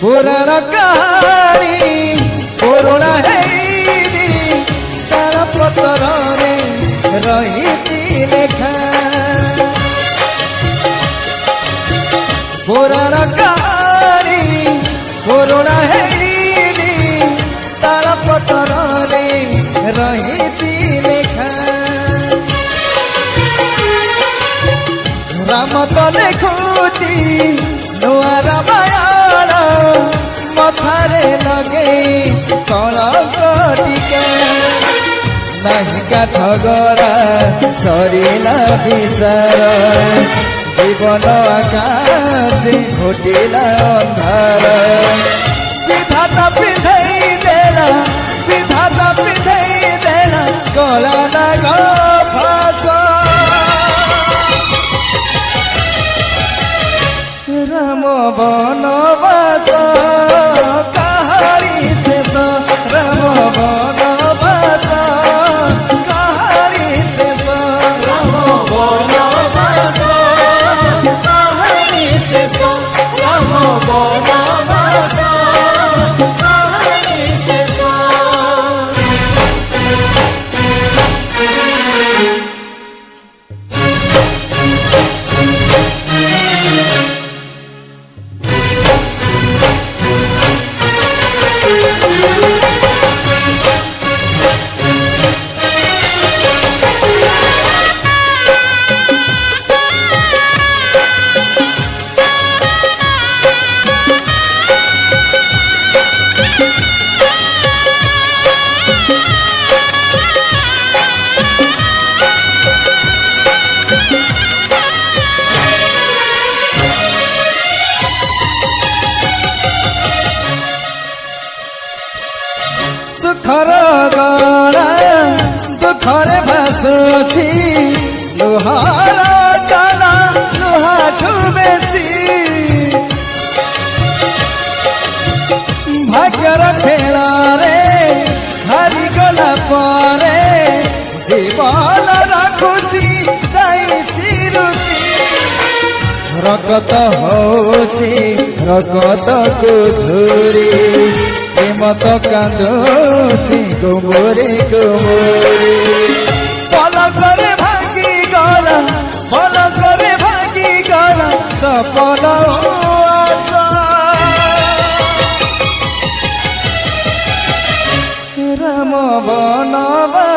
पुराण कहानी पुरुणा हेरी तार पतर रही लेखा पुराण कहानी पुरुणा हेरी तार पतर रही लेखा राम तो लिखुची नुआ रामायण मथारे लगे कलंक टीका नहीं काठ गड़ा सरिला विचार जीवन आकाश घोटिला अंधार विधाता पिंधई देला विधाता पिंधई देला कला नाग फास राम बनवास कहानी शेष राम बनवास कहानी शेष राम बनवास कहानी शेष राम बनवास कहानी शेष सुखर गला दुखरे भासुची लुहार चला लुहाठू बेसी भाग्यर खेलारे हारी गला परे जीवन राखुची जाइछि रुचि रगत होची रगत को झुरी प्रेमत कांदुची गुमुरी गुमुरी पलकरे भागी गला पलकरे भागी गला सपन आशा राम बनवास